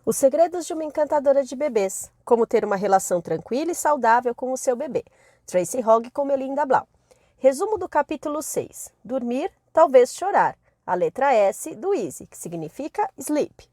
Os segredos de uma encantadora de bebês. Como ter uma relação tranquila e saudável com o seu bebê. Tracy Hogg com Melinda Blau. Resumo do capítulo 6. Dormir, talvez chorar. A letra S do Easy, que significa sleep.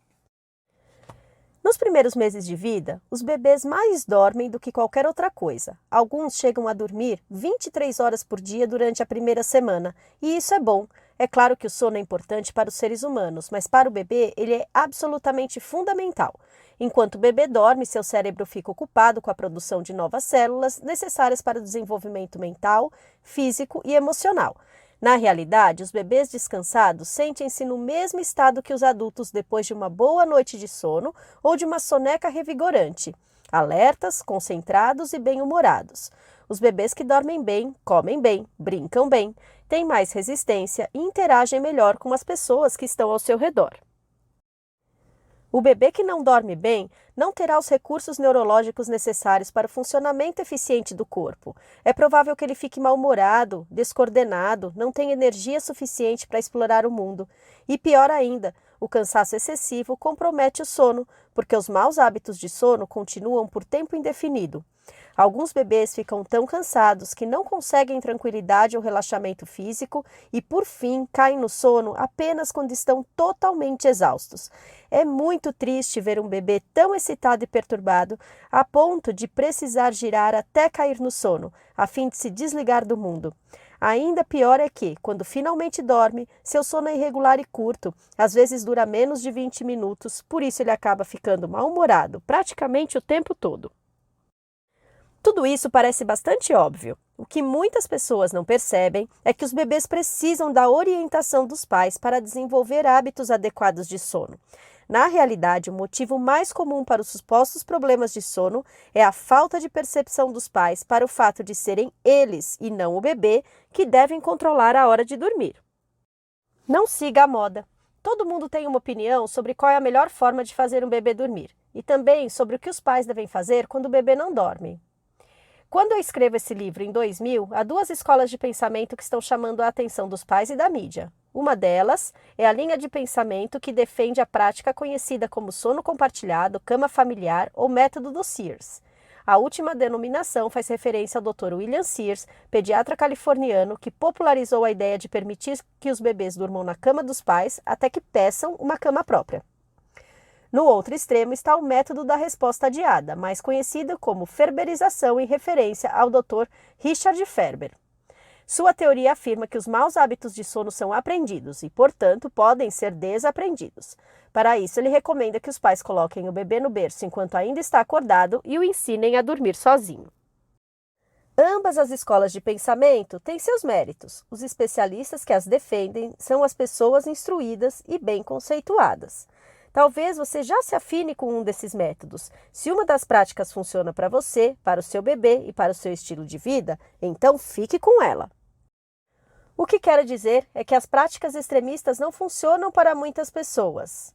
Nos primeiros meses de vida, os bebês mais dormem do que qualquer outra coisa. Alguns chegam a dormir 23 horas por dia durante a primeira semana, e isso é bom. É claro que o sono é importante para os seres humanos, mas para o bebê ele é absolutamente fundamental. Enquanto o bebê dorme, seu cérebro fica ocupado com a produção de novas células necessárias para o desenvolvimento mental, físico e emocional. Na realidade, os bebês descansados sentem-se no mesmo estado que os adultos depois de uma boa noite de sono ou de uma soneca revigorante, alertas, concentrados e bem-humorados. Os bebês que dormem bem, comem bem, brincam bem, têm mais resistência e interagem melhor com as pessoas que estão ao seu redor. O bebê que não dorme bem não terá os recursos neurológicos necessários para o funcionamento eficiente do corpo. É provável que ele fique mal-humorado, descoordenado, não tenha energia suficiente para explorar o mundo. E pior ainda, o cansaço excessivo compromete o sono, porque os maus hábitos de sono continuam por tempo indefinido. Alguns bebês ficam tão cansados que não conseguem tranquilidade ou relaxamento físico e, por fim, caem no sono apenas quando estão totalmente exaustos. É muito triste ver um bebê tão excitado e perturbado a ponto de precisar girar até cair no sono, a fim de se desligar do mundo. Ainda pior é que, quando finalmente dorme, seu sono é irregular e curto, às vezes dura menos de 20 minutos, por isso ele acaba ficando mal-humorado praticamente o tempo todo. Tudo isso parece bastante óbvio. O que muitas pessoas não percebem é que os bebês precisam da orientação dos pais para desenvolver hábitos adequados de sono. Na realidade, o motivo mais comum para os supostos problemas de sono é a falta de percepção dos pais para o fato de serem eles, e não o bebê, que devem controlar a hora de dormir. Não siga a moda. Todo mundo tem uma opinião sobre qual é a melhor forma de fazer um bebê dormir, e também sobre o que os pais devem fazer quando o bebê não dorme. Quando eu escrevo esse livro, em 2000, há duas escolas de pensamento que estão chamando a atenção dos pais e da mídia. Uma delas é a linha de pensamento que defende a prática conhecida como sono compartilhado, cama familiar ou método do Sears. A última denominação faz referência ao Dr. William Sears, pediatra californiano, que popularizou a ideia de permitir que os bebês durmam na cama dos pais até que peçam uma cama própria. No outro extremo está o método da resposta adiada, mais conhecido como ferberização em referência ao Dr. Richard Ferber. Sua teoria afirma que os maus hábitos de sono são aprendidos e, portanto, podem ser desaprendidos. Para isso, ele recomenda que os pais coloquem o bebê no berço enquanto ainda está acordado e o ensinem a dormir sozinho. Ambas as escolas de pensamento têm seus méritos. Os especialistas que as defendem são as pessoas instruídas e bem conceituadas. Talvez você já se afine com um desses métodos. Se uma das práticas funciona para você, para o seu bebê e para o seu estilo de vida, então fique com ela. O que quero dizer é que as práticas extremistas não funcionam para muitas pessoas.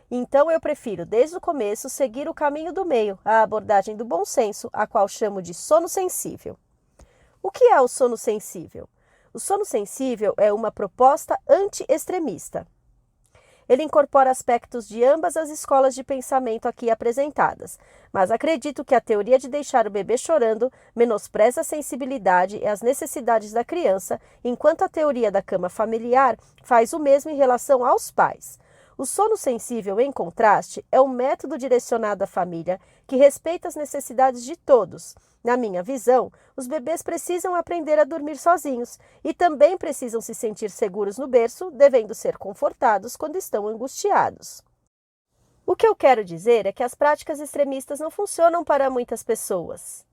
Então eu prefiro, desde o começo, seguir o caminho do meio, a abordagem do bom senso, a qual chamo de sono sensível. O que é o sono sensível? O sono sensível é uma proposta anti-extremista. Ele incorpora aspectos de ambas as escolas de pensamento aqui apresentadas, mas acredito que a teoria de deixar o bebê chorando menospreza a sensibilidade e as necessidades da criança, enquanto a teoria da cama familiar faz o mesmo em relação aos pais. O sono sensível, em contraste, é um método direcionado à família que respeita as necessidades de todos. Na minha visão, os bebês precisam aprender a dormir sozinhos e também precisam se sentir seguros no berço, devendo ser confortados quando estão angustiados. O que eu quero dizer é que as práticas extremistas não funcionam para muitas pessoas.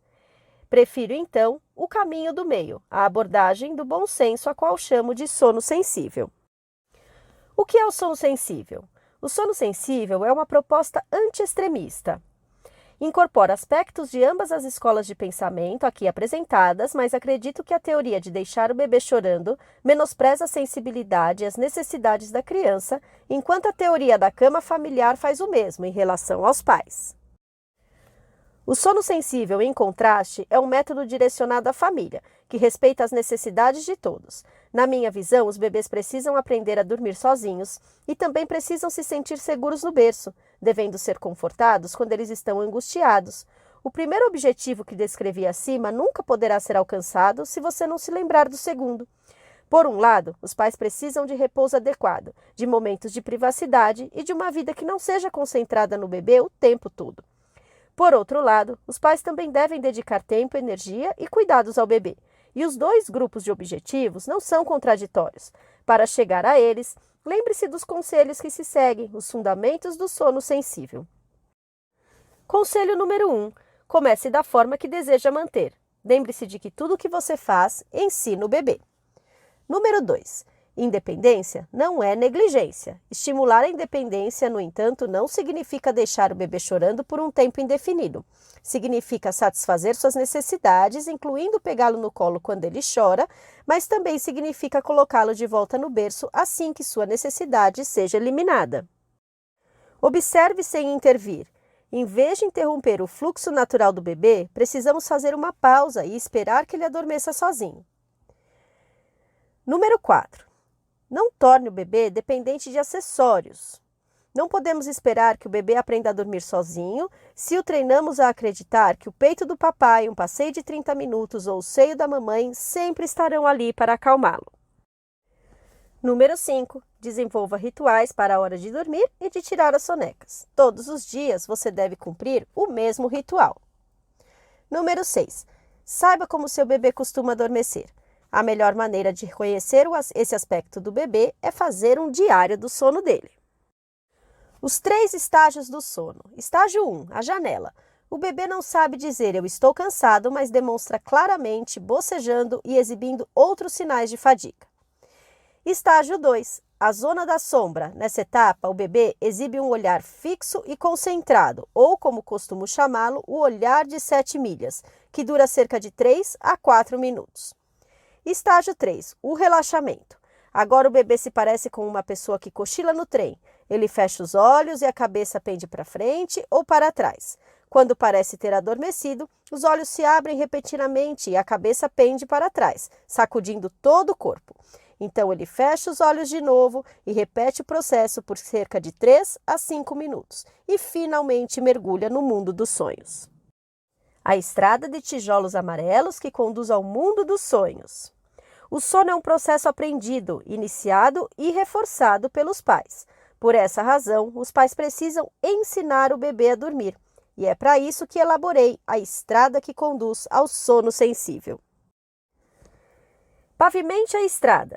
Prefiro, então, o caminho do meio, a abordagem do bom senso, a qual chamo de sono sensível. O que é o sono sensível? O sono sensível é uma proposta anti-extremista. Incorpora aspectos de ambas as escolas de pensamento aqui apresentadas, mas acredito que a teoria de deixar o bebê chorando menospreza a sensibilidade e as necessidades da criança, enquanto a teoria da cama familiar faz o mesmo em relação aos pais. O sono sensível, em contraste, é um método direcionado à família, que respeita as necessidades de todos. Na minha visão, os bebês precisam aprender a dormir sozinhos e também precisam se sentir seguros no berço, devendo ser confortados quando eles estão angustiados. O primeiro objetivo que descrevi acima nunca poderá ser alcançado se você não se lembrar do segundo. Por um lado, os pais precisam de repouso adequado, de momentos de privacidade e de uma vida que não seja concentrada no bebê o tempo todo. Por outro lado, os pais também devem dedicar tempo, energia e cuidados ao bebê. E os dois grupos de objetivos não são contraditórios. Para chegar a eles, lembre-se dos conselhos que se seguem, os fundamentos do sono sensível. Conselho número 1. Comece da forma que deseja manter. Lembre-se de que tudo o que você faz ensina o bebê. Número 2. Independência não é negligência. Estimular a independência, no entanto, não significa deixar o bebê chorando por um tempo indefinido. Significa satisfazer suas necessidades, incluindo pegá-lo no colo quando ele chora, mas também significa colocá-lo de volta no berço assim que sua necessidade seja eliminada. Observe sem intervir. Em vez de interromper o fluxo natural do bebê, precisamos fazer uma pausa e esperar que ele adormeça sozinho. Número 4. Não torne o bebê dependente de acessórios. Não podemos esperar que o bebê aprenda a dormir sozinho se o treinamos a acreditar que o peito do papai, um passeio de 30 minutos ou o seio da mamãe sempre estarão ali para acalmá-lo. Número 5. Desenvolva rituais para a hora de dormir e de tirar as sonecas. Todos os dias você deve cumprir o mesmo ritual. Número 6. Saiba como seu bebê costuma adormecer. A melhor maneira de conhecer esse aspecto do bebê é fazer um diário do sono dele. Os 3 estágios do sono. Estágio 1, a janela. O bebê não sabe dizer eu estou cansado, mas demonstra claramente bocejando e exibindo outros sinais de fadiga. Estágio 2, a zona da sombra. Nessa etapa, o bebê exibe um olhar fixo e concentrado, ou como costumo chamá-lo, o olhar de 7 milhas, que dura cerca de 3 a 4 minutos. Estágio 3, o relaxamento. Agora o bebê se parece com uma pessoa que cochila no trem. Ele fecha os olhos e a cabeça pende para frente ou para trás. Quando parece ter adormecido, os olhos se abrem repentinamente e a cabeça pende para trás, sacudindo todo o corpo. Então ele fecha os olhos de novo e repete o processo por cerca de 3 a 5 minutos e finalmente mergulha no mundo dos sonhos. A estrada de tijolos amarelos que conduz ao mundo dos sonhos. O sono é um processo aprendido, iniciado e reforçado pelos pais. Por essa razão, os pais precisam ensinar o bebê a dormir. E é para isso que elaborei a estrada que conduz ao sono sensível. Pavimente a estrada.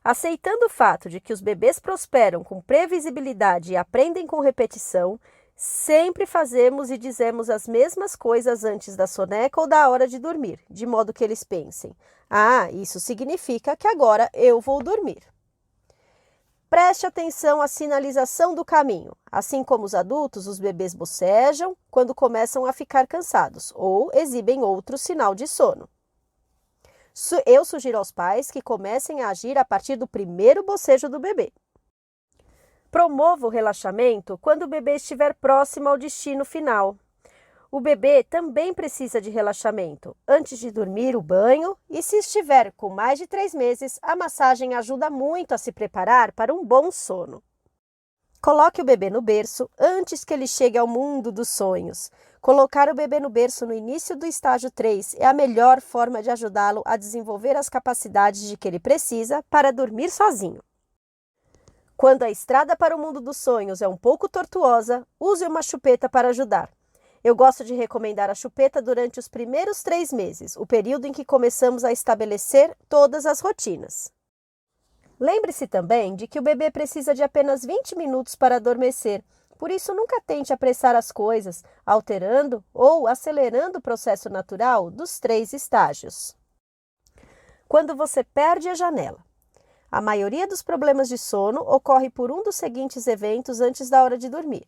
Aceitando o fato de que os bebês prosperam com previsibilidade e aprendem com repetição, sempre fazemos e dizemos as mesmas coisas antes da soneca ou da hora de dormir, de modo que eles pensem: ah, isso significa que agora eu vou dormir. Preste atenção à sinalização do caminho. Assim como os adultos, os bebês bocejam quando começam a ficar cansados ou exibem outro sinal de sono. Eu sugiro aos pais que comecem a agir a partir do primeiro bocejo do bebê. Promova o relaxamento quando o bebê estiver próximo ao destino final. O bebê também precisa de relaxamento. Antes de dormir, o banho e, se estiver com mais de 3 meses, a massagem ajuda muito a se preparar para um bom sono. Coloque o bebê no berço antes que ele chegue ao mundo dos sonhos. Colocar o bebê no berço no início do estágio 3 é a melhor forma de ajudá-lo a desenvolver as capacidades de que ele precisa para dormir sozinho. Quando a estrada para o mundo dos sonhos é um pouco tortuosa, use uma chupeta para ajudar. Eu gosto de recomendar a chupeta durante os primeiros 3 meses, o período em que começamos a estabelecer todas as rotinas. Lembre-se também de que o bebê precisa de apenas 20 minutos para adormecer, por isso nunca tente apressar as coisas, alterando ou acelerando o processo natural dos 3 estágios. Quando você perde a janela. A maioria dos problemas de sono ocorre por um dos seguintes eventos antes da hora de dormir.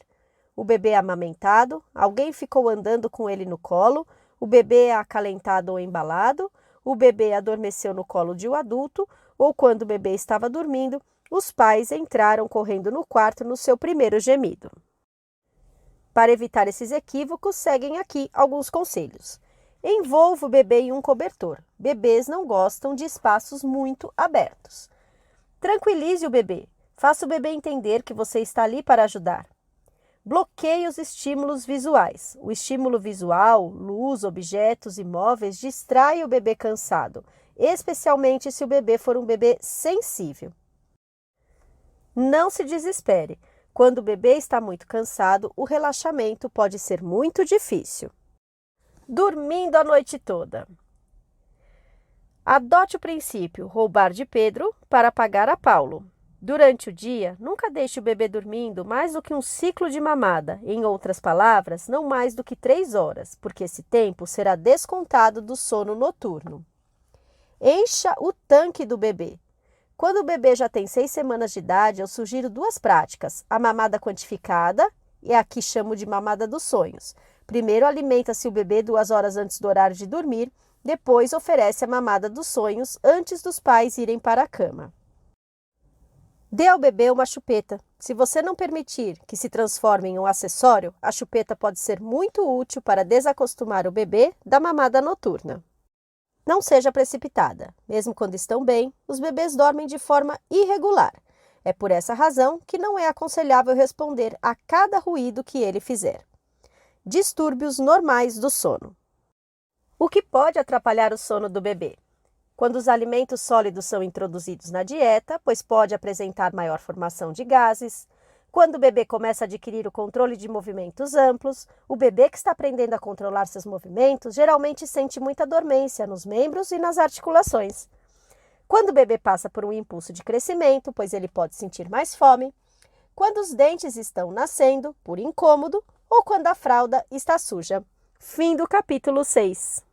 O bebê é amamentado, alguém ficou andando com ele no colo, o bebê é acalentado ou embalado, o bebê adormeceu no colo de um adulto, ou quando o bebê estava dormindo, os pais entraram correndo no quarto no seu primeiro gemido. Para evitar esses equívocos, seguem aqui alguns conselhos. Envolva o bebê em um cobertor. Bebês não gostam de espaços muito abertos. Tranquilize o bebê. Faça o bebê entender que você está ali para ajudar. Bloqueie os estímulos visuais. O estímulo visual, luz, objetos e móveis distrai o bebê cansado, especialmente se o bebê for um bebê sensível. Não se desespere. Quando o bebê está muito cansado, o relaxamento pode ser muito difícil. Dormindo a noite toda. Adote o princípio roubar de Pedro para pagar a Paulo. Durante o dia, nunca deixe o bebê dormindo mais do que um ciclo de mamada, em outras palavras, não mais do que 3 horas, porque esse tempo será descontado do sono noturno. Encha o tanque do bebê. Quando o bebê já tem 6 semanas de idade, eu sugiro 2 práticas, a mamada quantificada e a que chamo de mamada dos sonhos. Primeiro, alimenta-se o bebê 2 horas antes do horário de dormir, depois oferece a mamada dos sonhos antes dos pais irem para a cama. Dê ao bebê uma chupeta. Se você não permitir que se transforme em um acessório, a chupeta pode ser muito útil para desacostumar o bebê da mamada noturna. Não seja precipitada. Mesmo quando estão bem, os bebês dormem de forma irregular. É por essa razão que não é aconselhável responder a cada ruído que ele fizer. Distúrbios normais do sono. O que pode atrapalhar o sono do bebê? Quando os alimentos sólidos são introduzidos na dieta, pois pode apresentar maior formação de gases. Quando o bebê começa a adquirir o controle de movimentos amplos, o bebê que está aprendendo a controlar seus movimentos geralmente sente muita dormência nos membros e nas articulações. Quando o bebê passa por um impulso de crescimento, pois ele pode sentir mais fome. Quando os dentes estão nascendo, por incômodo, ou quando a fralda está suja. Fim do capítulo 6.